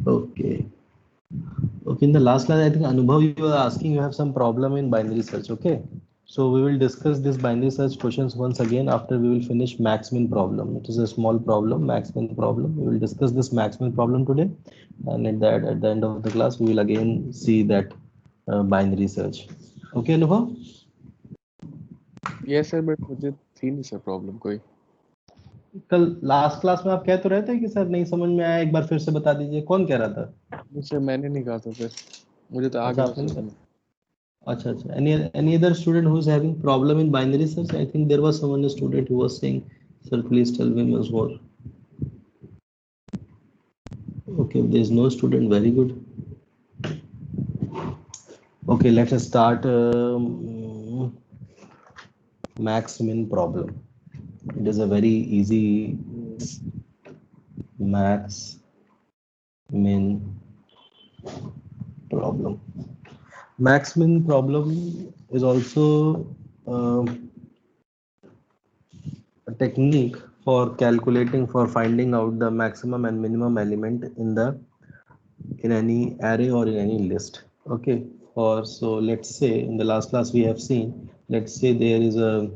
Okay. Okay, in the last class, I think Anubhav, you were asking, you have some problem in binary search. Okay. So we will discuss this binary search questions once again after we will finish max min problem. It is a small problem, max min problem. We will discuss this max min problem today, and at the end of the class, we will again see that binary search. Okay, Anubhav. Yes sir, but मुझे थी नहीं sir problem कोई। कल last class में आप कह तो रहे थे कि सर नहीं समझ में आया, एक बार फिर से बता दीजिए, कौन कह रहा था? नहीं सर, मैंने नहीं कहा था सर, मुझे तो आ अच्छा, गया था आपने नहीं समझ में। कहा। अच्छा अच्छा. Any other student who is having problem in binary search? I think there was someone, a student who was saying, sir, please tell me once more. Okay, there is no student. Very good. Okay, let us start max min problem. It is a very easy max min problem. Max min problem is also a technique for calculating, for finding out the maximum and minimum element in any array or in any list. Okay, or so let's say in the last class we have seen, let's say there is a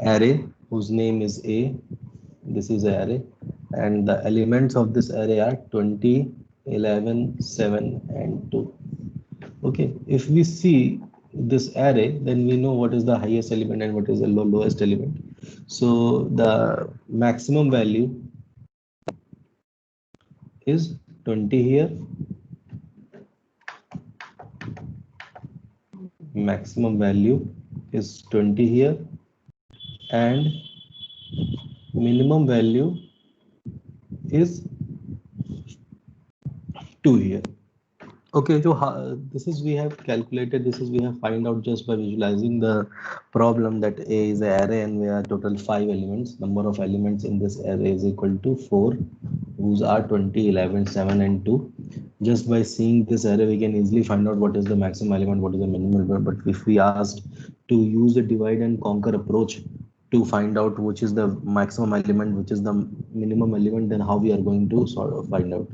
array whose name is a. This is an array, and the elements of this array are 20, 11, 7, and 2. Okay, if we see this array, then we know what is the highest element and what is the lowest element. So the maximum value is 20 here, maximum value is 20 here, and minimum value is 2 here. Okay, so this is we have calculated, this is we have find out just by visualizing the problem that A is an array and we are total 5 elements. Number of elements in this array is equal to 4, whose are 20, 11, 7, and 2. Just by seeing this array, we can easily find out what is the maximum element, what is the minimum element. But if we asked to use the divide and conquer approach to find out which is the maximum element, which is the minimum element, then how we are going to sort of find out?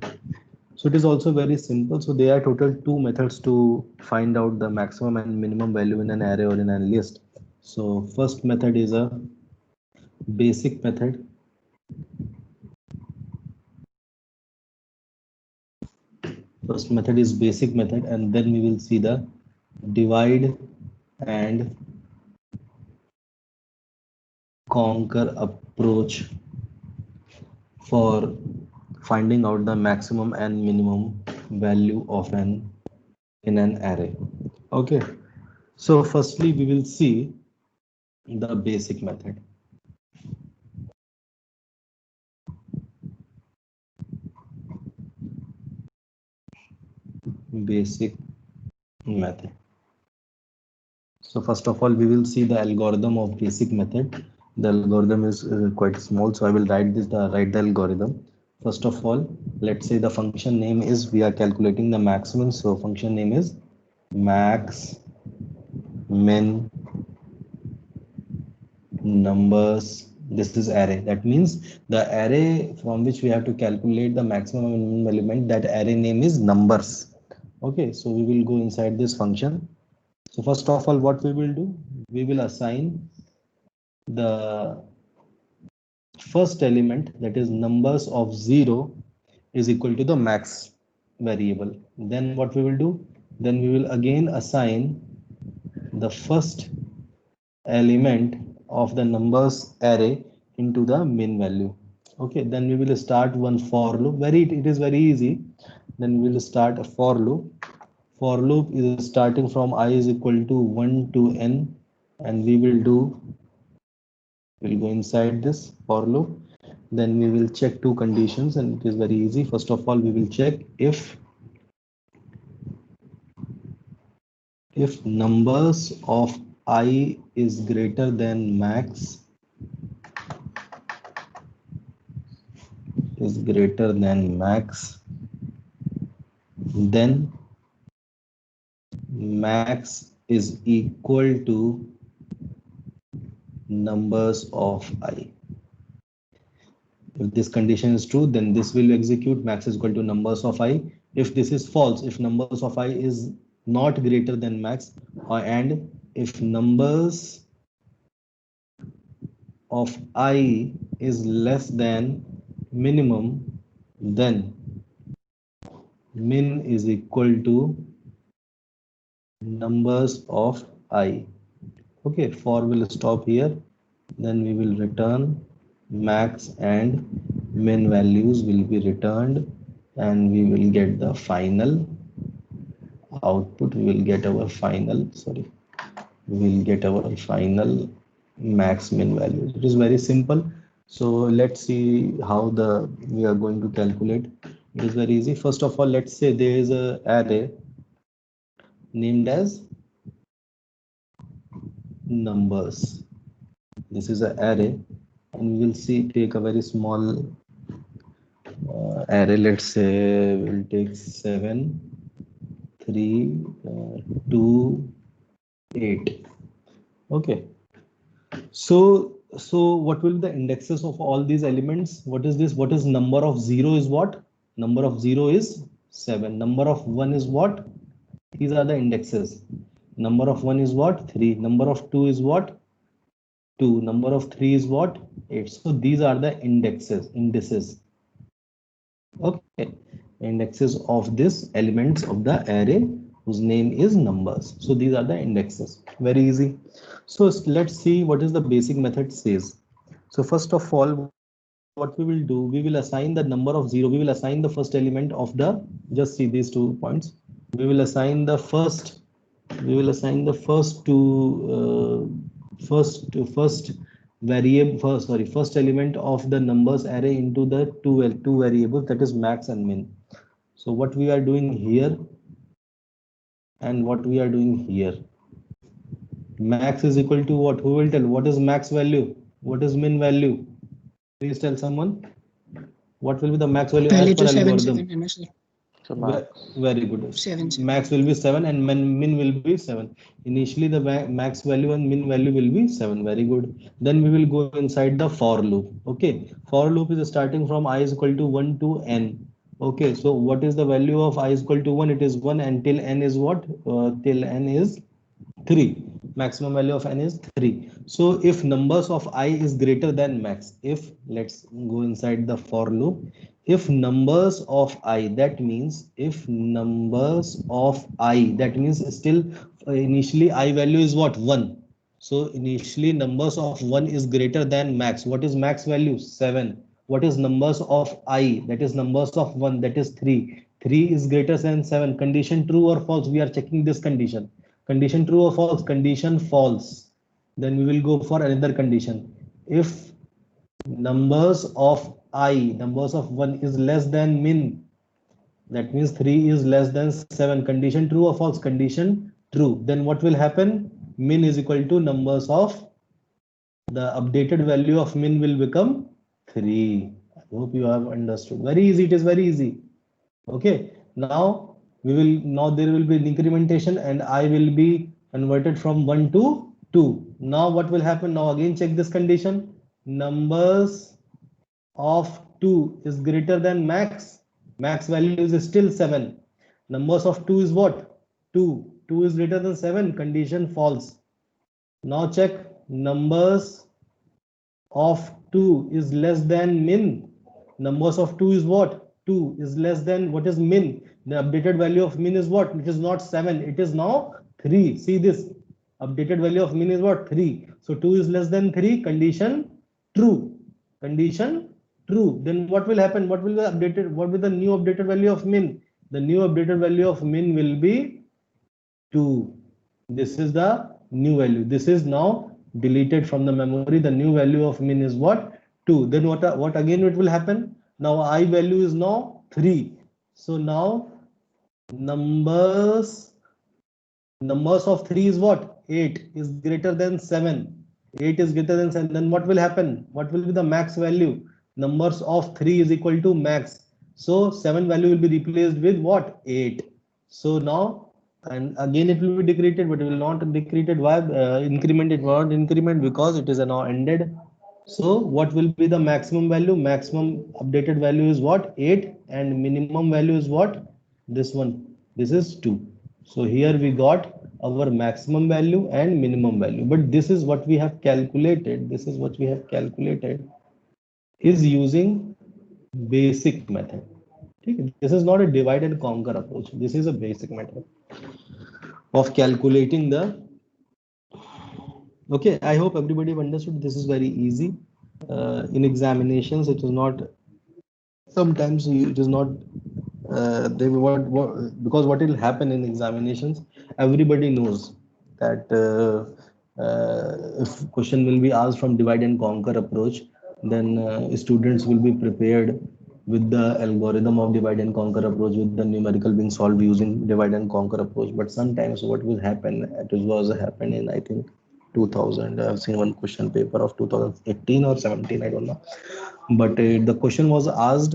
So it is also very simple. So there are total two methods to find out the maximum and minimum value in an array or in a list. So first method is a basic method. First method is basic method, and then we will see the divide and conquer approach for finding out the maximum and minimum value of an in an array. Okay. So firstly, we will see the basic method. Basic method. So first of all, we will see the algorithm of basic method. The algorithm is quite small, so I will write the algorithm. First of all, let's say the function name is, we are calculating the maximum, so function name is max min numbers. This is array. That means the array from which we have to calculate the maximum and minimum element, that array name is numbers. Okay, so we will go inside this function. So first of all, what we will do, we will assign the first element, that is numbers of 0 is equal to the max variable. Then what we will do, then we will again assign the first element of the numbers array into the min value. Okay, then we will start one for loop. It is very easy. Then we will start a for loop. For loop is starting from I is equal to 1 to n, and we will do, we'll go inside this for loop. Then we will check two conditions, and it is very easy. First of all, we will check if numbers of I is greater than max, is greater than max, then max is equal to numbers of I. If this condition is true, then this will execute max is equal to numbers of I. If this is false, if numbers of I is not greater than max, and if numbers of I is less than minimum, then min is equal to numbers of I. Okay, for will stop here. Then we will return max and min values will be returned, and we will get the final output. We will get our final, sorry, we will get our final max min values. It is very simple. So let's see how we are going to calculate. It is very easy. First of all, let's say there is a array named as numbers. This is an array, and we will see take a very small array. Let's say we'll take 7, 3, 2, 8. Okay. So what will be the indexes of all these elements? What is this? What is number of 0 is what? Number of 0 is 7. Number of 1 is what? These are the indexes. Number of 1 is what? 3. Number of 2 is what? 2. Number of 3 is what? 8. So these are the indices. Okay, indexes of this elements of the array whose name is numbers. So these are the indexes. Very easy. So let's see what is the basic method says. So first of all, what we will do, we will assign the number of 0. We will assign the first element of the, just see these 2 points. We will assign the first first element of the numbers array into the two variables, that is max and min. So what we are doing here and what we are doing here, max is equal to what? Who will tell? What is max value? What is min value? Please tell someone. What will be the max value as per algorithm? So max. Very good. 7. Max will be 7 and min will be 7. Initially the max value and min value will be 7. Very good. Then we will go inside the for loop. Okay. For loop is starting from I is equal to 1 to n. Okay. So what is the value of I is equal to 1? It is 1, and till n is what? Till n is 3. Maximum value of n is 3. So if numbers of I is greater than max, if let's go inside the for loop, if numbers of I, that means if numbers of I, that means still initially I value is what? 1. So initially numbers of 1 is greater than max. What is max value? 7. What is numbers of I? That is numbers of 1, that is 3. 3 is greater than 7. Condition true or false? We are checking this condition. Condition true or false? Condition false. Then we will go for another condition. If numbers of I, numbers of 1 is less than min, that means 3 is less than 7. Condition true or false? Condition true. Then what will happen? Min is equal to numbers of, the updated value of min will become 3. I hope you have understood. Very easy. It is very easy. Okay. Now there will be an incrementation, and I will be converted from 1 to 2. Now what will happen? Now again check this condition. Numbers of 2 is greater than max. Max value is still 7. Numbers of 2 is what? 2. 2 is greater than 7. Condition false. Now check numbers of 2 is less than min. Numbers of 2 is what? 2 is less than, what is min? The updated value of min is what? It is not 7. It is now 3. See this. Updated value of min is what? 3. So 2 is less than 3. Condition true. Condition true. Then what will happen? What will be updated? What will be the new updated value of min? The new updated value of min will be 2. This is the new value. This is now deleted from the memory. The new value of min is what? 2. Then what again it will happen? Now I value is now 3. So now numbers of 3 is what? 8 is greater than 7. 8 is greater than 7. Then what will happen? What will be the max value? Numbers of 3 is equal to max. So 7 value will be replaced with what? 8. So now, and again it will be decreated, but it will not decreated. Why? Increment, it will not increment because it is a now ended. So what will be the maximum value? Maximum updated value is what? 8, and minimum value is what? This one. This is 2. So here we got our maximum value and minimum value. But this is what we have calculated. This is what we have calculated is using basic method. Okay? This is not a divide and conquer approach. This is a basic method of calculating the. Okay, I hope everybody understood. This is very easy. In examinations, it is not. Sometimes it is not. They because what will happen in examinations, everybody knows that if question will be asked from divide and conquer approach, then students will be prepared with the algorithm of divide and conquer approach, with the numerical being solved using divide and conquer approach. But sometimes what will happen, it was happened in, I think, 2000. I've seen one question paper of 2018 or 17, I don't know. But the question was asked,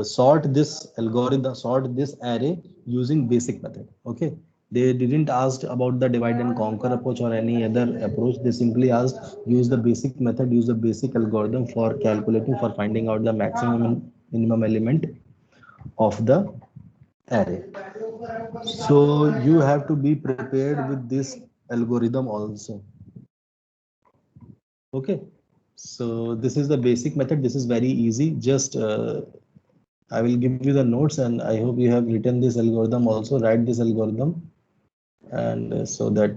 sort this array using basic method. Okay, they didn't ask about the divide and conquer approach or any other approach. They simply asked, use the basic method, use the basic algorithm for calculating, for finding out the maximum and minimum element of the array. So you have to be prepared with this algorithm also. Okay, so this is the basic method. This is very easy. Just I will give you the notes, and I hope you have written this algorithm also. Write this algorithm, and so that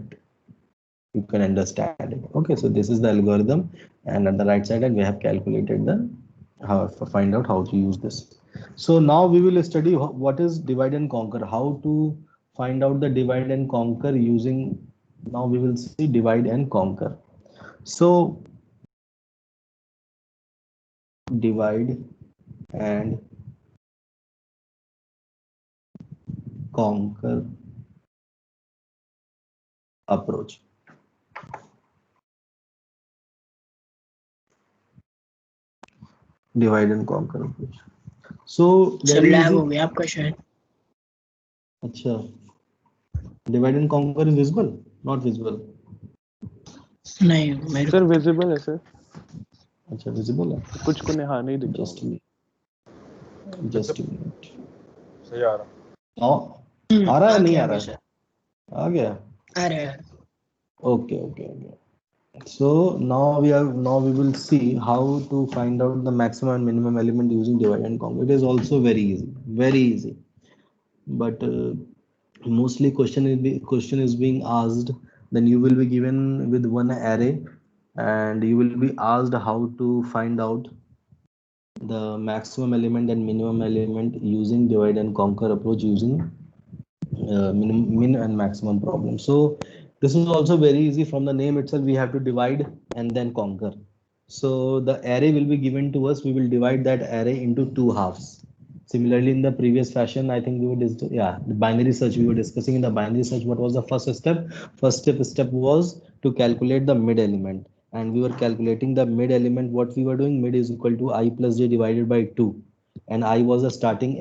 you can understand it. Okay, so this is the algorithm, and at the right side we have calculated the how find out how to use this. So now we will study what is divide and conquer, how to find out the divide and conquer using. Now we will see divide and conquer. So divide and conquer approach. Divide and conquer approach. So sir very lag हो easy. गया आपका शायद. अच्छा, divide and conquer is visible, not visible. नहीं मेरे sir visible है sir. अच्छा, visible है. कुछ को नेहा नहीं दिख रहा Just a होगा. minute. Just a minute. सही आ रहा. आ रहा है, नहीं आ रहा है? सर. आ गया. आ रहा है. Okay, okay, okay. So now we will see how to find out the maximum and minimum element using divide and conquer. It is also very easy, very easy. But mostly question is being asked. Then you will be given with one array, and you will be asked how to find out the maximum element and minimum element using divide and conquer approach, using min and maximum problem. So this is also very easy. From the name itself, we have to divide and then conquer. So the array will be given to us. We will divide that array into two halves. Similarly, in the previous fashion, I think we were the binary search. We were discussing in the binary search. What was the first step? First step was to calculate the mid element, and we were calculating the mid element. What we were doing, mid is equal to I plus j divided by 2, and I was a starting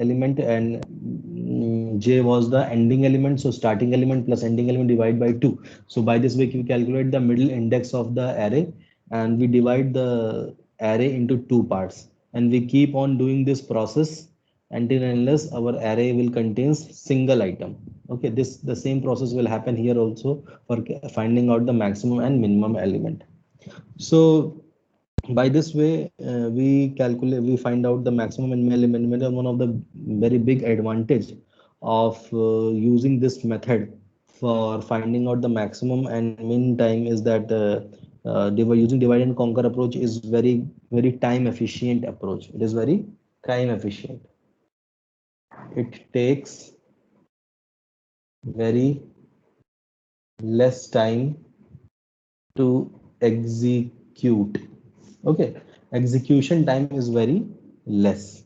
element, and j was the ending element. So starting element plus ending element divided by 2. So by this way we calculate the middle index of the array, and we divide the array into two parts, and we keep on doing this process until and unless our array will contains single item. Okay, this the same process will happen here also for finding out the maximum and minimum element. So by this way we find out the maximum and minimum element. One of the very big advantage of using this method for finding out the maximum and min time is that using divide and conquer approach is very time efficient approach. It is very time efficient. It takes very less time to execute. Okay, execution time is very less.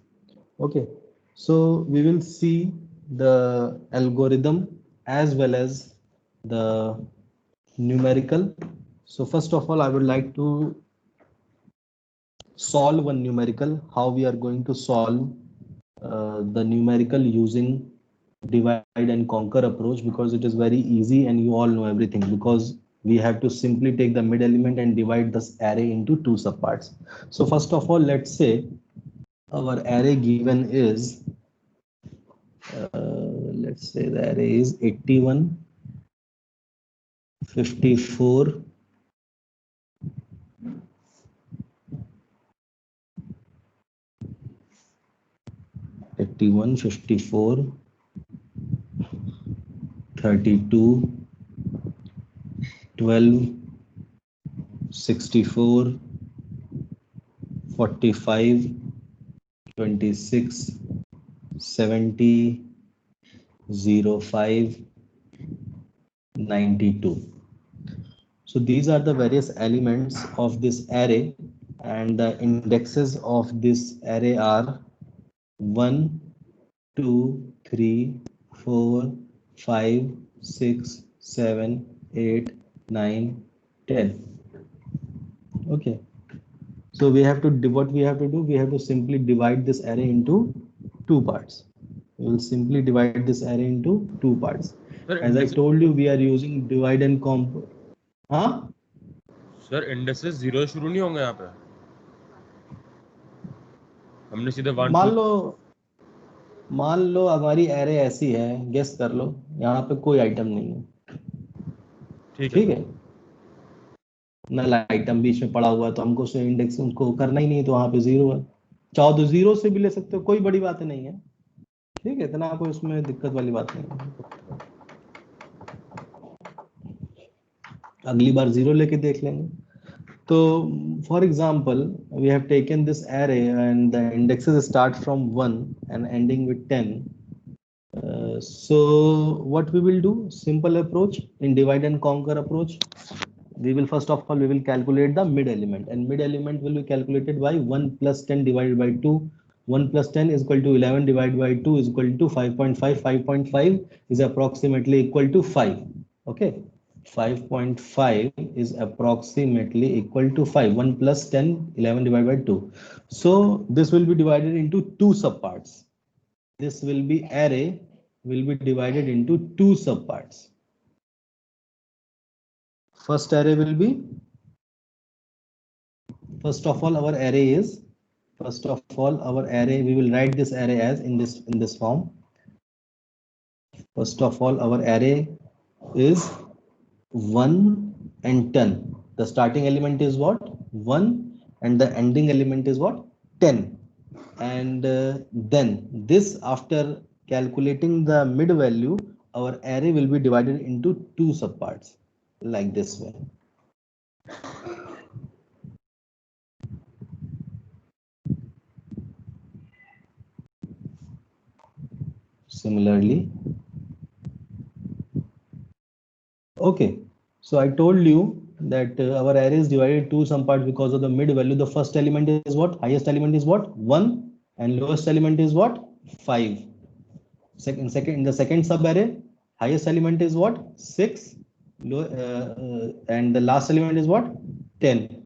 Okay, so we will see the algorithm as well as the numerical. So first of all, I would like to solve one numerical. How we are going to solve the numerical using divide and conquer approach, because it is very easy and you all know everything, because we have to simply take the mid element and divide this array into two subparts. So first of all, let's say our array given is, let's say the array is 81, 54, 81, 54, 32, 12, 64, 45, 26, 70, 05, 92. So these are the various elements of this array, and the indexes of this array are 1, 2, 3, 4, 5, 6, 7, 8, 9, 10. Okay. So we have to do what we have to do. We have to simply divide this array into two parts. We will simply divide this array into two parts. Sir, As I told you, we are using divide and comp. हाँ? Sir indexes 0 शुरू नहीं होंगे यहाँ पे, हमने सीधे 1 मान लो हमारी एरे ऐसी है, गेस कर लो, यहाँ पे कोई आइटम नहीं है, ठीक है, नल आइटम बीच में पड़ा हुआ है, तो हमको उसे इंडेक्स उनको करना ही नहीं है, तो वहां पे 0 है। चाहो तो 0 से भी ले सकते हो, कोई बड़ी बात नहीं है, ठीक है, इतना कोई उसमें दिक्कत वाली बात नहीं है। अगली बार 0 लेके देख लेंगे। तो for example we have taken this array and the indexes start from 1 and ending with 10. So what we will do, simple approach in divide and conquer approach, we will first of all we will calculate the mid element, and mid element will be calculated by 1 plus 10 divided by 2. 1 plus 10 is equal to 11 divided by 2 is equal to 5.5. 5.5 is approximately equal to 5. Okay, 5.5 is approximately equal to 5. 1 plus 10, 11 divided by 2. So this will be divided into two subparts. This will be array will be divided into two subparts. First array will be, first of all our array is, first of all our array, we will write this array as in this form. First of all our array is 1 and 10. The starting element is what? 1, and the ending element is what? 10. And then this, after calculating the mid value, our array will be divided into two subparts like this way. Similarly, okay, so I told you that our array is divided to some parts because of the mid value. The first element is what? Highest element is what? 1, and lowest element is what? 5. In the second sub array, highest element is what? 6, and the last element is what? 10.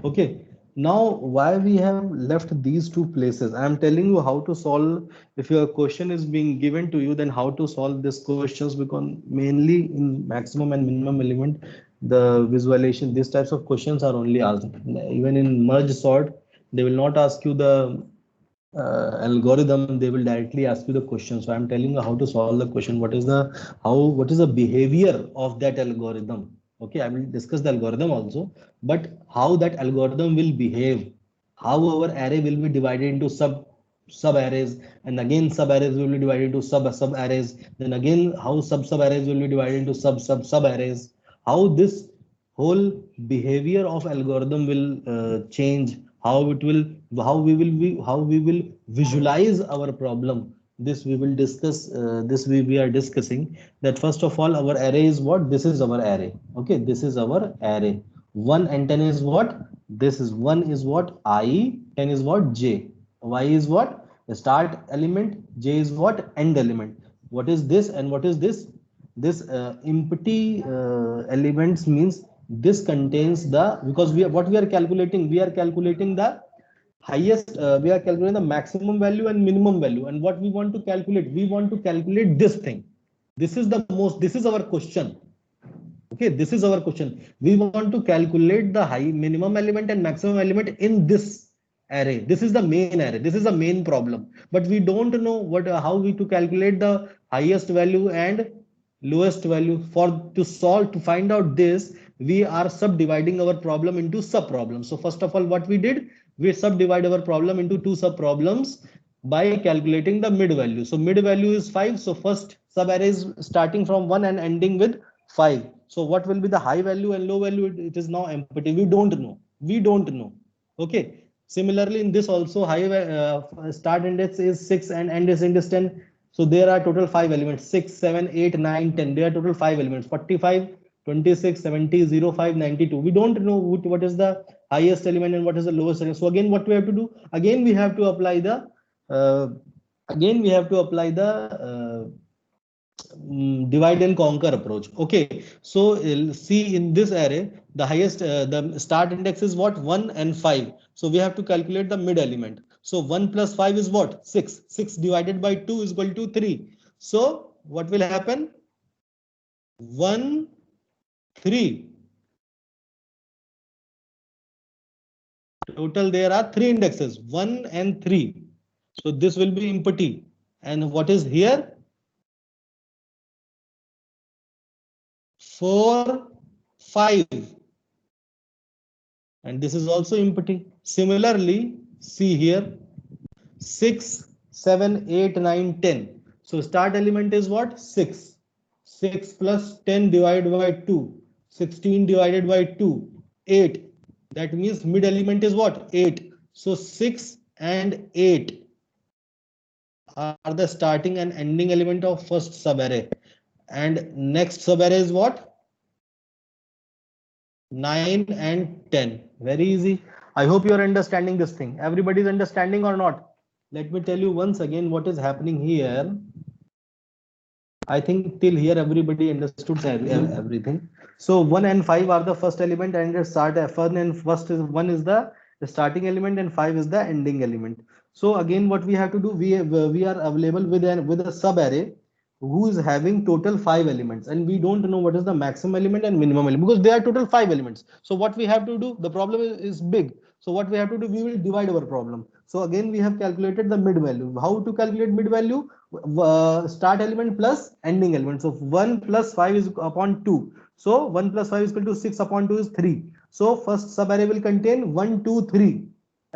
Okay, now why we have left these two places? I am telling you how to solve. If your question is being given to you, then how to solve these questions, because mainly in maximum and minimum element, the visualization, these types of questions are only asked. Even in merge sort, they will not ask you the algorithm, they will directly ask you the question. So I'm telling you how to solve the question. What is the behavior of that algorithm? Okay, I will discuss the algorithm also, but how that algorithm will behave, how our array will be divided into sub arrays, and again sub arrays will be divided into sub arrays, then again how sub arrays will be divided into sub arrays, how this whole behavior of algorithm will change, how we will visualize our problem. This we will discuss. We are discussing that. First of all, our array is what? This is our array. Okay, this is our array. 1 and 10 is what? This is 1 is what? I. 10 is what? J. Y is what? The start element. J is what? End element. What is this and what is this? This empty elements means this contains the, because we are calculating the highest, we are calculating the maximum value and minimum value, and what we want to calculate this thing. This is our question. Okay, this is our question. We want to calculate the high minimum element and maximum element in this array. This is the main array. This is the main problem. But we don't know what how we to calculate the highest value and lowest value. For to solve to find out this, we are subdividing our problem into sub problems. So first of all, what we did, we subdivide our problem into two sub problems by calculating the mid value. So mid value is 5. So first sub array is starting from 1 and ending with 5. So what will be the high value and low value? It is now empty. We don't know. We don't know. Okay. Similarly, in this also high start index is 6 and end index is 10. So there are total 5 elements: 6, 7, 8, 9, 10. There are total 5 elements: 45, 26, 70, 05, 92. We don't know what is the highest element and what is the lowest element. So again, what we have to do? Again, we have to apply the uh, divide and conquer approach. Okay, so see in this array, the highest the start index is what? 1 and 5. So we have to calculate the mid element. So 1 plus 5 is what? 6. 6 divided by 2 is equal to 3. So what will happen? 1, 3. Total there are 3 indexes, 1 and 3. So this will be empty. And what is here? 4, 5. And this is also empty. Similarly, see here, 6, 7, 8, 9, 10. So start element is what? 6. 6 plus 10 divided by 2. 16 divided by 2. 8. That means mid element is what? 8. So 6 and 8 are the starting and ending element of first subarray. And next subarray is what? 9 and 10. Very easy. I hope you are understanding this thing. Everybody is understanding or not? Let me tell you once again what is happening here. I think till here everybody understood everything. So 1 and 5 are the first element and the start first and first is 1 is the starting element and 5 is the ending element. So again what we have to do, we are available with a sub array who is having total 5 elements, and we don't know what is the maximum element and minimum element because they are total 5 elements. So what we have to do, the problem is big. So what we have to do, we will divide our problem. So again we have calculated the mid value. How to calculate mid value? Start element plus ending element. So 1 plus 5 is upon 2. So 1 plus 5 is equal to 6 upon 2 is 3. So first sub array will contain 1, 2, 3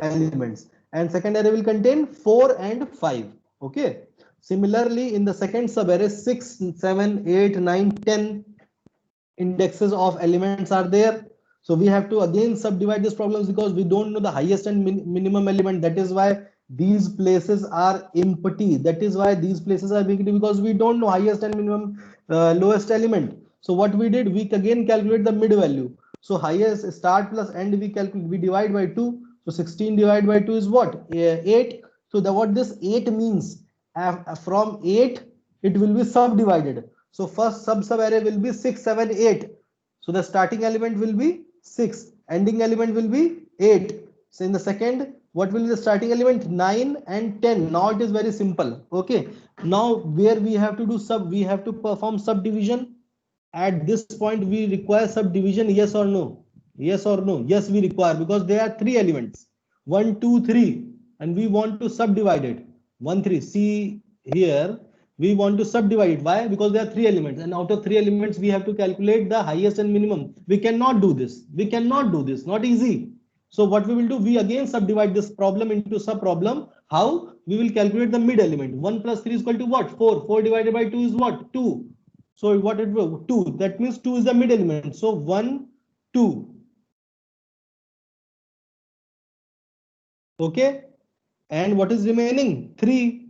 elements, and second array will contain 4 and 5. Okay. Similarly, in the second sub array, 6, 7, 8, 9, 10 indexes of elements are there. So we have to again subdivide these problems because we don't know the highest and minimum element. That is why these places are empty. That is why these places are empty, because we don't know highest and minimum lowest element. So what we did, we again calculate the mid value. So highest start plus end we divide by 2. So 16 divided by 2 is what? 8. So what this 8 means, from 8 it will be subdivided. So first sub array will be 6, 7, 8. So the starting element will be 6, ending element will be 8. So in the second, what will be the starting element? 9 and 10. Now it is very simple. Okay. Now where we have to do we have to perform subdivision. At this point we require subdivision, yes or no? Yes or no? Yes, we require, because there are 3 elements, 1, 2, 3, and we want to subdivide it. 1, 3. See here, we want to subdivide it. Why? Because there are 3 elements, and out of 3 elements we have to calculate the highest and minimum. We cannot do this. We cannot do this. Not easy. So what we will do, we again subdivide this problem into sub problem. How? We will calculate the mid element. 1 plus 3 is equal to what? 4. 4 divided by 2 is what? 2. So what it will? 2. That means 2 is the mid element. So 1, 2. Okay. And what is remaining? 3.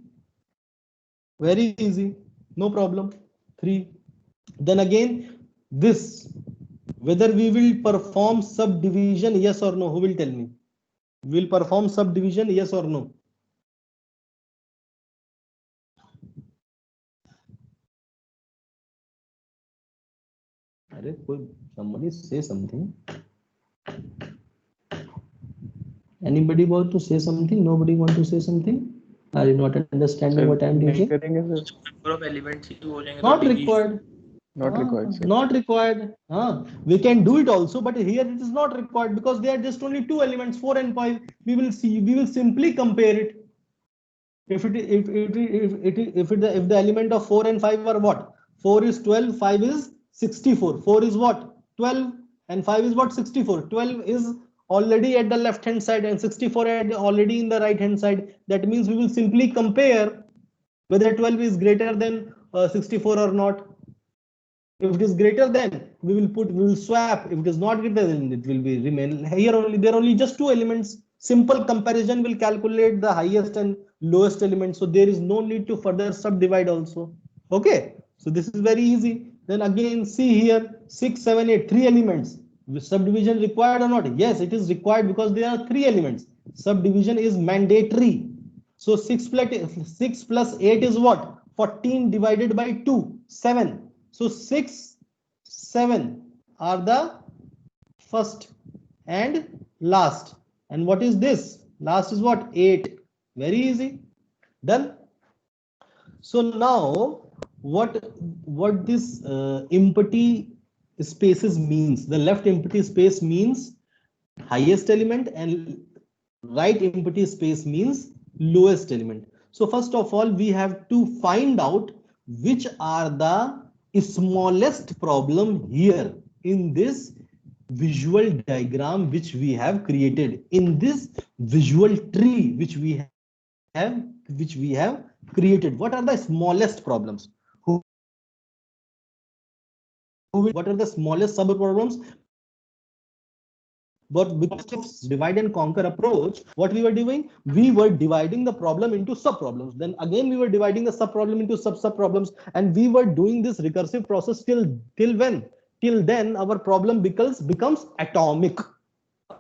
Very easy. No problem. 3. Then again, this, whether we will perform subdivision, yes or no? Who will tell me? Will perform subdivision, yes or no? Somebody say something. Anybody want to say something? Nobody want to say something? Are you not understanding what I am teaching? Number of elements ही हो जाएंगे तो Not division required. Not required, sir. Not required. We can do it also, but here it is not required because they are just only two elements, 4 and 5. We will see. We will simply compare it. If the element of 4 and 5 are what? 4 is 12, 5 is 64. 4 is what? 12 and 5 is what? 64. 12 is already at the left hand side and 64 already in the right hand side. That means we will simply compare whether 12 is greater than 64 or not. If it is greater than, we will swap. If it is not greater than, it will be remain here only. There are only just two elements. Simple comparison will calculate the highest and lowest element. So there is no need to further subdivide also. Okay. So this is very easy. Then again, see here 6, 7, 8, 3 elements. Subdivision required or not? Yes, it is required because there are 3 elements. Subdivision is mandatory. So 6 plus 8 is what? 14 divided by 2, 7. So 6, 7 are the first and last. And what is this? Last is what? 8. Very easy. Done. So now what this empty spaces means? The left empty space means highest element and right empty space means lowest element. So first of all, we have to find out which are the smallest problem here in this visual diagram which we have created, in this visual tree which we have created. What are the smallest problems? What are the smallest sub problems? But because of divide and conquer approach, what we were doing, we were dividing the problem into sub problems. Then again, we were dividing the sub problem into sub problems, and we were doing this recursive process till when? Till then, our problem becomes atomic.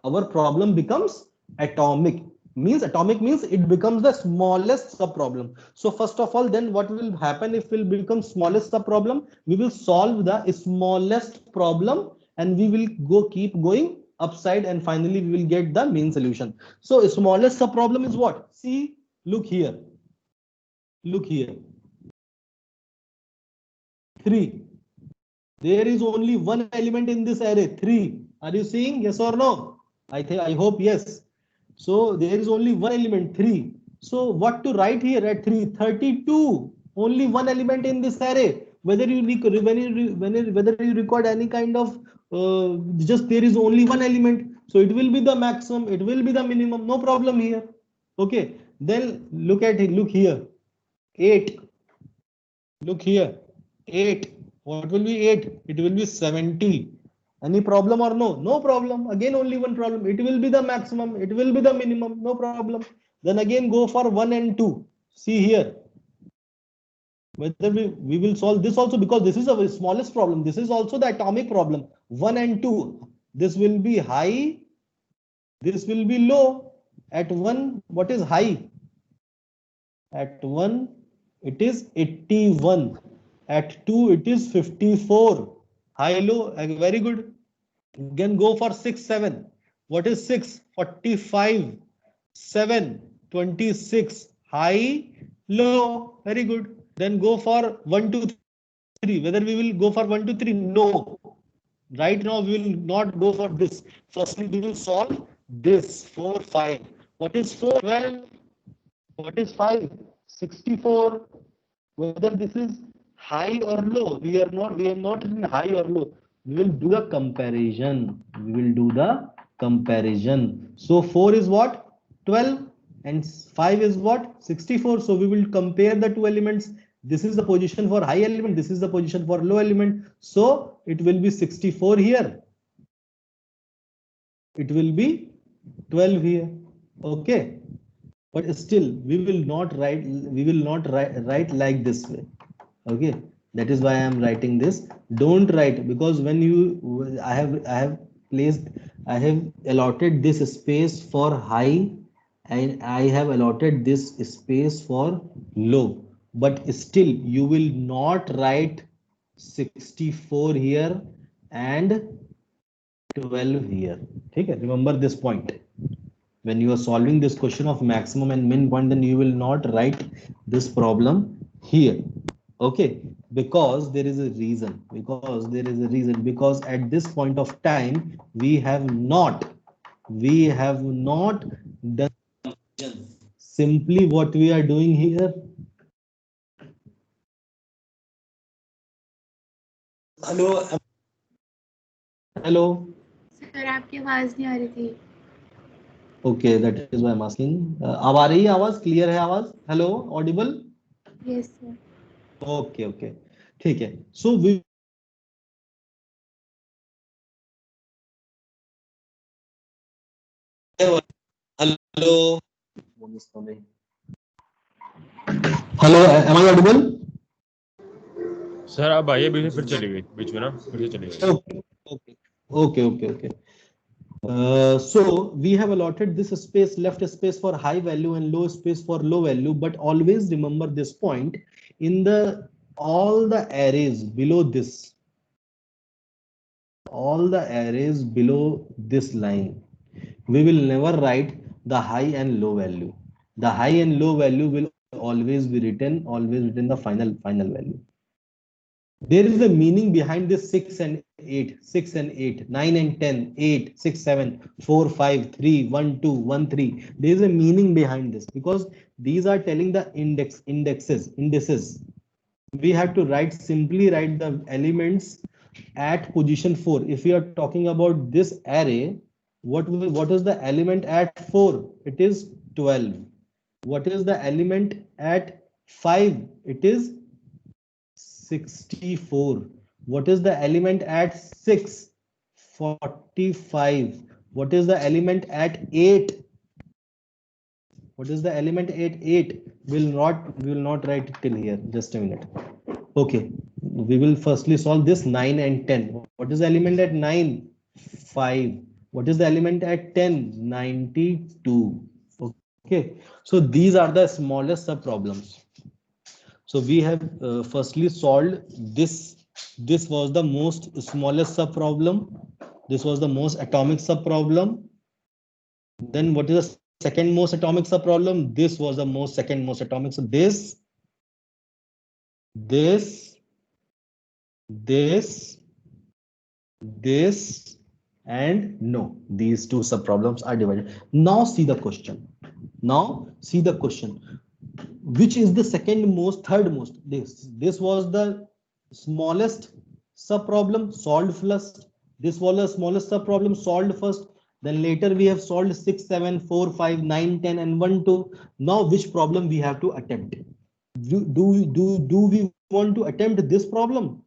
Our problem becomes atomic. Atomic means it becomes the smallest sub problem. So first of all, then what will happen if will become smallest sub problem? We will solve the smallest problem, and we will keep going upside, and finally we will get the main solution. So smallest sub problem is what? See, look here. Look here. 3. There is only one element in this array, 3. Are you seeing? Yes or no? I hope yes. So there is only one element, 3. So what to write here at 3? 32. Only one element in this array. Whether you record any kind of just there is only one element, so it will be the maximum, it will be the minimum, no problem here. Okay, then look at it. Look here, 8. Look here, 8. What will be 8? It will be 70. Any problem or no? No problem. Again, only one problem. It will be the maximum, it will be the minimum, no problem. Then again go for 1 and 2. See here, whether we will solve this also, because this is our smallest problem. This is also the atomic problem. 1 and 2. This will be high. This will be low. At 1, what is high? At 1, it is 81. At 2, it is 54. High, low. Very good. Again go for 6, 7. What is 6? 45. 7, 26. High, low. Very good. Then go for 1, 2, 3. Whether we will go for 1, 2, 3? No. Right now we will not go for this. Firstly, we will solve this 4, 5. What is 4? 12. What is 5? 64. Whether this is high or low, we are not in high or low. We will do the comparison. We will do the comparison. So 4 is what? 12. And 5 is what? 64. So we will compare the two elements. This is the position for high element. This is the position for low element. So it will be 64 here. It will be 12 here. Okay. But still, we will not write like this way. Okay. That is why I am writing this. Don't write, because when I have allotted this space for high, and I have allotted this space for low, but still you will not write 64 here and 12 here. Okay, remember this point. When you are solving this question of maximum and min point, then you will not write this problem here. Okay, because there is a reason. Because at this point of time we have not done simply what we are doing here. Hello, hello. Sir आपकी आवाज नहीं आ रही थी. Okay, that is why I'm asking. अब आ रही है आवाज? Clear है आवाज? Hello, audible? Yes sir. Okay okay, ठीक है. So we hello hello, am I audible? Sir अब आइए बीच में फिर चली गई, बीच में ना फिर से चली गई. Okay. So we have allotted this space, left space for high value and low space for low value, but always remember this point: in the all the arrays below this line, we will never write the high and low value. The high and low value will always be written the final value. There is a meaning behind this 6 and 8, 9 and 10, 8, 6, 7, 4, 5, 3, 1, 2, 1, 3. There is a meaning behind this because these are telling the indices. We have to simply write the elements at position 4. If we are talking about this array, what is the element at 4? It is 12. What is the element at 5? It is 64. What is the element at 6? 45. What is the element at 8? What is the element at 8? We will not write it till here. Just a minute. Okay. We will firstly solve this 9 and 10. What is the element at 9? 5. What is the element at 10? 92. Okay. So these are the smallest sub problems. So we have firstly solved this. This was the most smallest sub problem. This was the most atomic sub problem. Then what is the second most atomic sub problem? This was the second most atomic. So this, and no, these two sub problems are divided. Now see the question. Which is the second most, third most? This was the smallest sub problem solved first. This was the smallest sub problem solved first. Then later we have solved 6, 7, 4, 5, 9, 10, and 1, 2. Now which problem we have to attempt? Do we want to attempt this problem?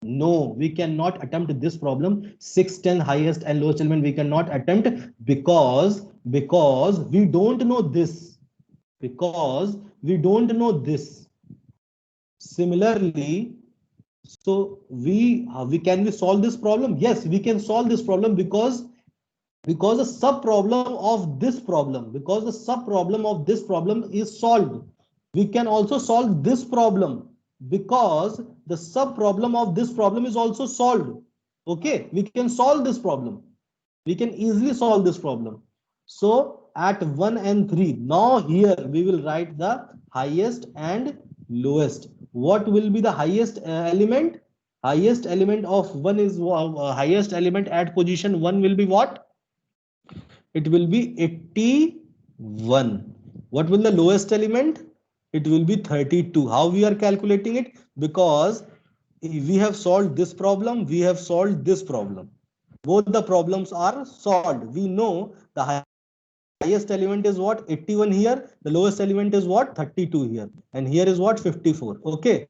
No, we cannot attempt this problem. 6, 10 highest and lowest element we cannot attempt because we don't know this. Similarly, so we solve this problem? Yes, we can solve this problem because the sub problem of this problem is solved. We can also solve this problem because the sub problem of this problem is also solved. Okay, we can solve this problem. We can easily solve this problem. So at 1 and 3, now here we will write the highest and lowest. What will be the highest element? Highest element of 1 is highest element at position 1 will be what? It will be 81. What will the lowest element? It will be 32. How we are calculating it? Because we have solved this problem, we have solved this problem. Both the problems are solved. We know the highest element is what? 81 here. The lowest element is what? 32 here. And here is what? 54. Okay.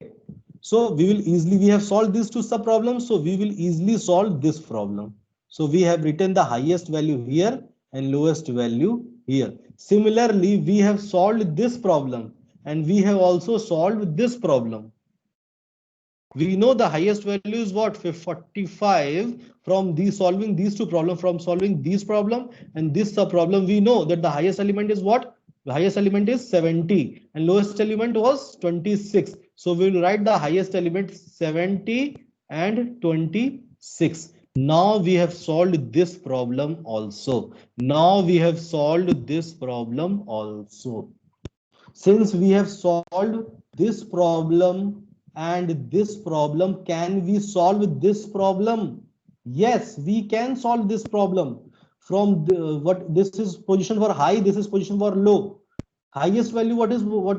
So we have solved these two sub problems. So we will easily solve this problem. So we have written the highest value here and lowest value here. Similarly, we have solved this problem and we have also solved this problem. We know the highest value is what? 45 from solving these two problems, from solving these problem and this sub problem. We know that the highest element is what? The highest element is 70 and lowest element was 26. So we will write the highest element 70 and 26. Now we have solved this problem also. Since we have solved this problem and this problem. Can we solve this problem? Yes, we can solve this problem. From what this is position for high, this is position for low. Highest value, what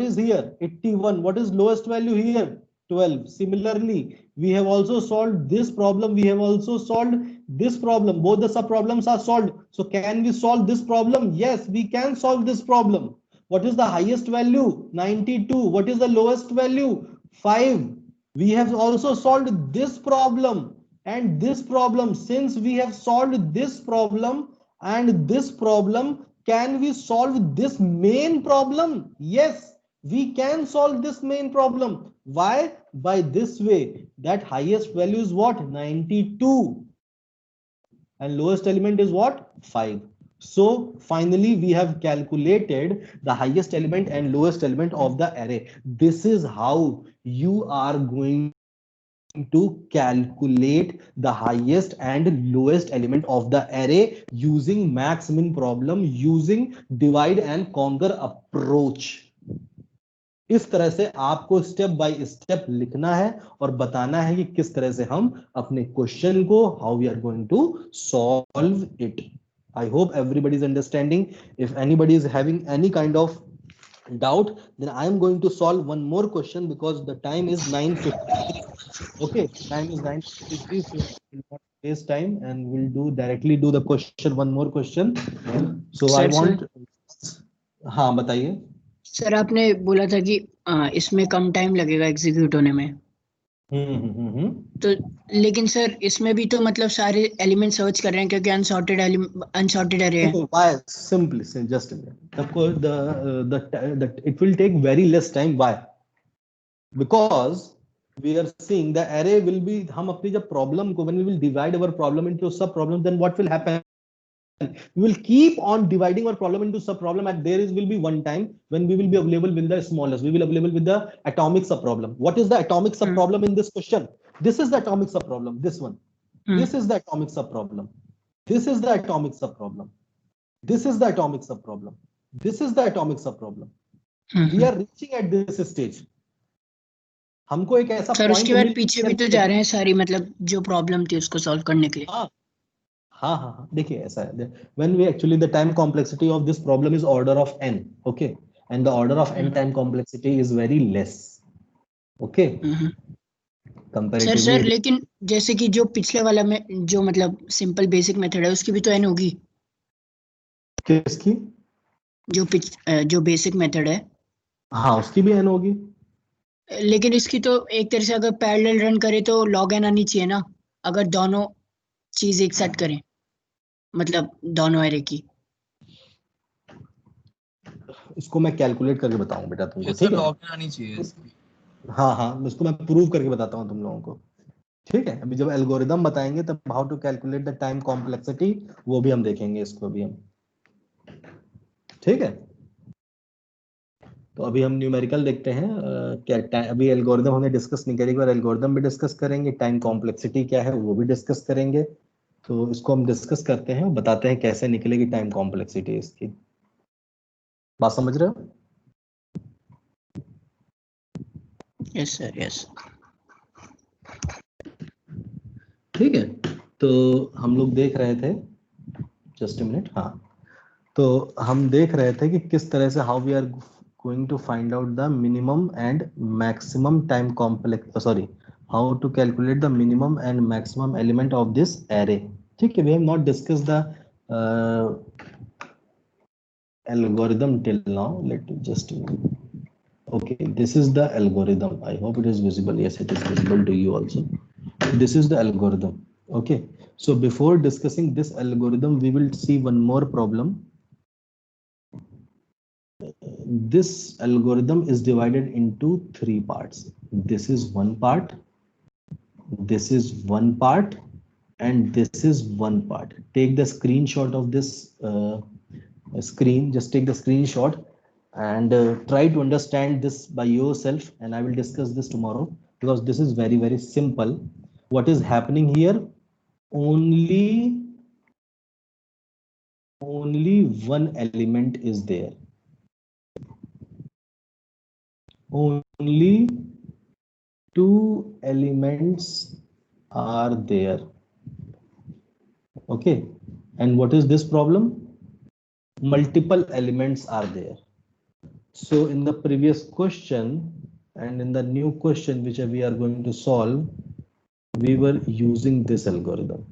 is here? 81. What is lowest value here? 12. Similarly, we have also solved this problem. We have also solved this problem. Both the sub problems are solved. So can we solve this problem? Yes, we can solve this problem. What is the highest value? 92. What is the lowest value? 5. We have also solved this problem and this problem. Since we have solved this problem and this problem, can we solve this main problem? Yes, we can solve this main problem. Why? By this way, that highest value is what? 92. And lowest element is what? 5. So finally, we have calculated the highest element and lowest element of the array. This is how you are going to calculate the highest and lowest element of the array using max min problem, using divide and conquer approach. इस तरह से आपको step by step लिखना है और बताना है कि किस तरह से हम अपने क्वेश्चन को how we are going to solve it. I hope everybody is understanding. If anybody is having any kind of doubt, then I am going to solve one more question because the time is 9:50. Okay, time is 9:53, so we'll not waste time and we'll directly do the question, one more question. So I want, हाँ बताइए. Sir आपने बोला था कि इसमें कम time लगेगा execute होने में. तो लेकिन सर इसमें भी तो मतलब सारे एलिमेंट सर्च कर रहे हैं क्योंकि अनसॉर्टेड अरे है. Why? Simply, just a minute. Of course, the it will take very less time. Why? Because we are seeing the array will be, हम अपनी जब problem को, when we will divide our problem into sub problem, then what will happen? We will keep on dividing our problem into sub problem, and there will be one time when we will be available with the smallest. We will available with the atomic sub problem. What is the atomic sub problem in this question? This is the atomic sub problem. This one. This is the atomic sub problem. This is the atomic sub problem. This is the atomic sub problem. This is the atomic sub problem. We are reaching at this stage. हमको एक ऐसा sir उसके बाद पीछे भी तो जा रहे हैं सारी, मतलब जो प्रॉब्लम थी उसको सॉल्व करने के लिए. हाँ देखिए ऐसा है. When we actually, the time complexity of this problem is order of n, okay, and the order of n time complexity is very less, okay. Comparatively. Sir लेकिन जैसे कि जो पिछले वाला में जो मतलब सिंपल बेसिक मेथड है उसकी भी तो n होगी. किसकी? जो बेसिक मेथड है. हाँ उसकी भी n होगी. लेकिन इसकी तो एक तरह से अगर पैरेलल रन करे तो log n आनी चाहिए ना, अगर दोनों चीज एक साथ करें, मतलब दोनों एरे की. इसको मैं कैलकुलेट करके बताऊं बेटा तुमको, ठीक है? log n आनी चाहिए इसकी. हाँ इसको मैं प्रूव करके बताता हूँ तुम लोगों को, ठीक है. अभी जब एल्गोरिदम बताएंगे तब how to calculate the time complexity वो भी हम देखेंगे, इसको भी हम, ठीक है. तो अभी हम न्यूमेरिकल देखते हैं. क्या अभी एल्गोरिदम हमने डिस्कस नहीं करेंगे और एल्गोरिदम भी डिस्कस करेंगे, टाइम कॉम्प्लेक्सिटी क्या है वो भी डिस्कस करेंगे. तो इसको हम डिस्कस करते हैं और बताते हैं कैसे निकलेगी टाइम कॉम्प्लेक्सिटी इसकी. बात समझ रहे हो? Yes sir, yes. ठीक है. तो हम लोग देख रहे थे, जस्ट अ मिनट. हाँ तो हम देख रहे थे कि किस तरह से how we are going to find out the minimum and maximum time complex, how to calculate the minimum and maximum element of this array. ठीक है. We have not discussed the algorithm till now. Let me just, okay, this is the algorithm. I hope it is visible. Yes, it is visible to you also. This is the algorithm. Okay, so before discussing this algorithm, we will see one more problem. This algorithm is divided into 3 parts. This is one part, this is one part, and this is one part. Take the screenshot of this screen. Just take the screenshot and try to understand this by yourself, and I will discuss this tomorrow because this is very, very simple. What is happening here? Only one element is there. only two elements are there. Okay, and what is this problem? Multiple elements are there. So in the previous question and in the new question which we are going to solve, we were using this algorithm.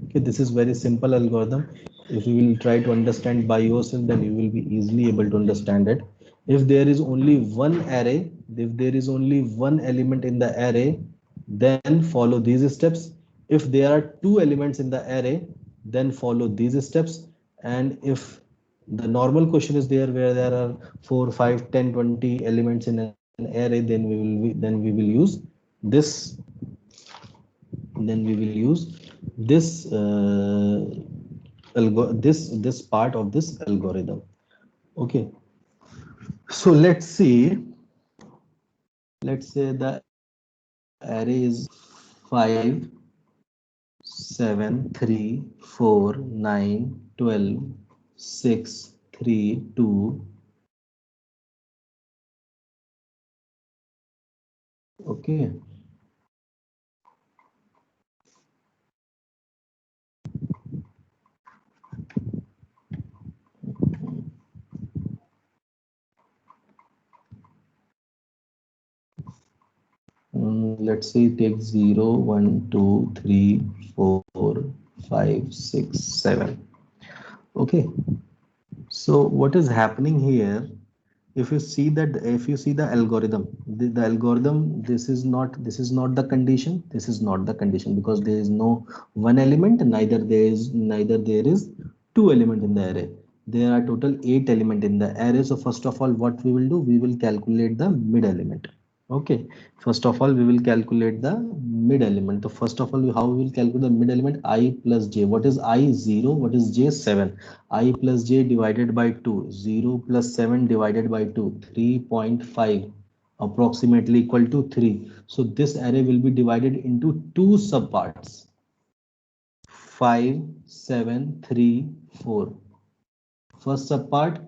Okay, this is very simple algorithm. If you will try to understand by yourself, then you will be easily able to understand it. If there is only one array, if there is only one element in the array, then follow these steps. If there are two elements in the array, then follow these steps. And if the normal question is there where there are 4, 5, 10, 20 elements in an array, then we will use this. Then we will use this this part of this algorithm. Okay, so let's see. Let's say the array is 5, 7, 3, 4, 9, 12, 6, 3, 2. Okay. Let's see, take 0, 1, 2, 3, 4, 5, 6, 7. Okay, so what is happening here? If you see the algorithm, the algorithm, this is not the condition, this is not the condition, because there is no one element, neither there is two elements in the array. There are total 8 elements in the array. So first of all, what we will do, we will calculate the mid element. Okay, first of all we will calculate the mid element. So first of all, how we will calculate the mid element? I plus j. What is I? 0. What is j? 7. I plus j divided by 2. 0 plus 7 divided by 2. 3.5 approximately equal to 3. So this array will be divided into two subparts. 5, 7, 3, 4. First subpart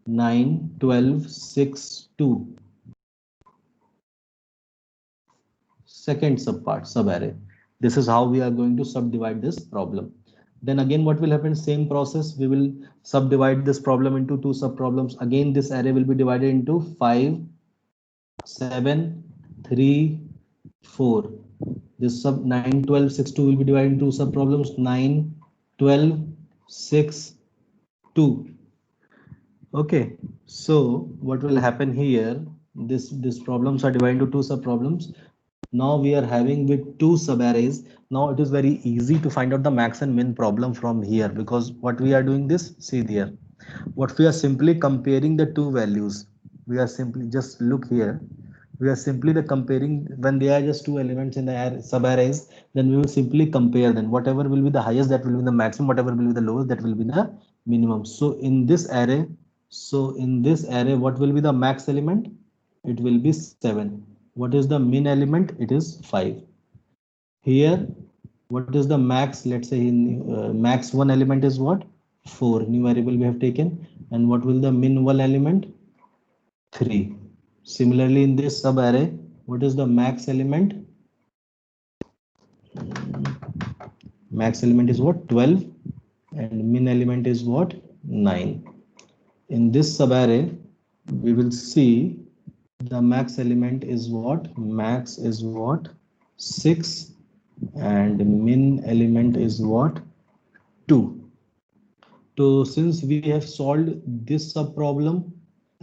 9, 12, 6, 2. Second subpart, subarray. This is how we are going to subdivide this problem. Then again, what will happen? Same process. We will subdivide this problem into two subproblems. Again, this array will be divided into 5, 7, 3, 4. This sub 9, 12, 6, 2 will be divided into two subproblems. 9, 12, 6, 2. Okay, so what will happen here? These problems are divided into two subproblems. Now we are having with two subarrays. Now it is very easy to find out the max and min problem from here, because what we are doing this, see there, what we are simply comparing the two values. We are simply, just look here, we are simply the comparing when they are just two elements in the subarrays, then we will simply compare them. Whatever will be the highest, that will be the maximum, whatever will be the lowest, that will be the minimum. So in this array, what will be the max element? It will be 7. What is the min element? It is 5. Here, what is the max? Let's say in max one element is what? 4. New variable we have taken. And what will the min one element? 3. Similarly, in this sub array, what is the max element? Max element is what? 12. And min element is what? 9. In this sub array, we will see the max element is what? Max is what? 6, and min element is what? 2. So since we have solved this subproblem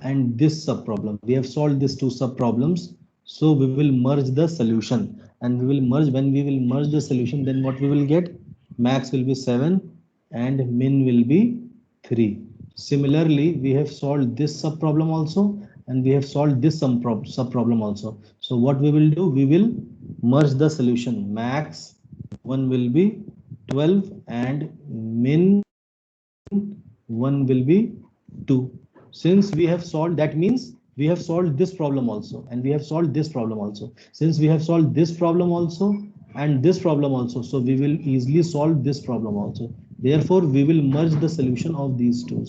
and this subproblem, we have solved these two subproblems, so we will merge the solution, and we will merge, when we will merge the solution, then what we will get? Max will be 7 and min will be 3. Similarly, we have solved this subproblem also, and we have solved this subproblem also. So what we will do, we will merge the solution. Max 1 will be 12 and min 1 will be 2. Since we have solved, that means we have solved this problem also, and we have solved this problem also. Since we have solved this problem also and this problem also, so we will easily solve this problem also. Therefore, we will merge the solution of these two.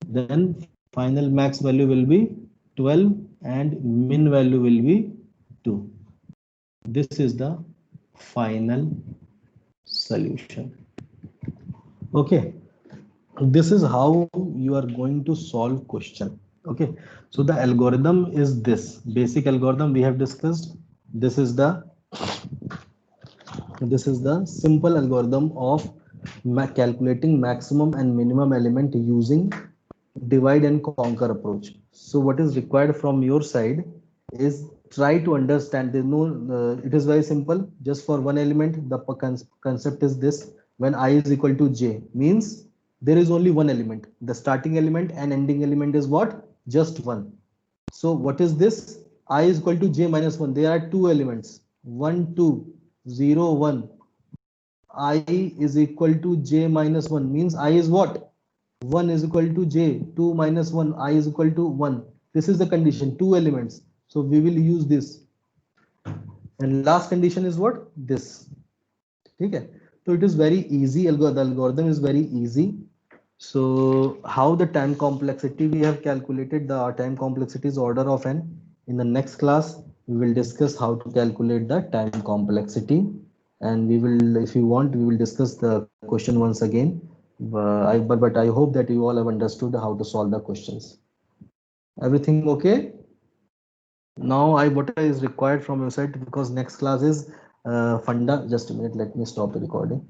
Then final max value will be 12 and min value will be 2. This is the final solution. Okay, this is how you are going to solve question. Okay, so the algorithm is this basic algorithm we have discussed. This is the simple algorithm of calculating maximum and minimum element using divide and conquer approach. So what is required from your side is try to understand. There's no it is very simple. Just for one element, the concept is this: when I is equal to j, means there is only one element. The starting element and ending element is what? Just one. So what is this? I is equal to j minus 1. There are two elements: 1 2 0 1. I is equal to j minus 1 means I is what? 1 is equal to j, 2 minus 1, I is equal to 1. This is the condition, two elements. So we will use this. And last condition is what? This. Okay. So it is very easy. The algorithm is very easy. So how the time complexity we have calculated, the time complexity is order of n. In the next class, we will discuss how to calculate the time complexity. And we will, if you want, we will discuss the question once again. But I hope that you all have understood how to solve the questions. Everything okay? Now what is required from your side, because next class is funda. Just a minute, let me stop the recording.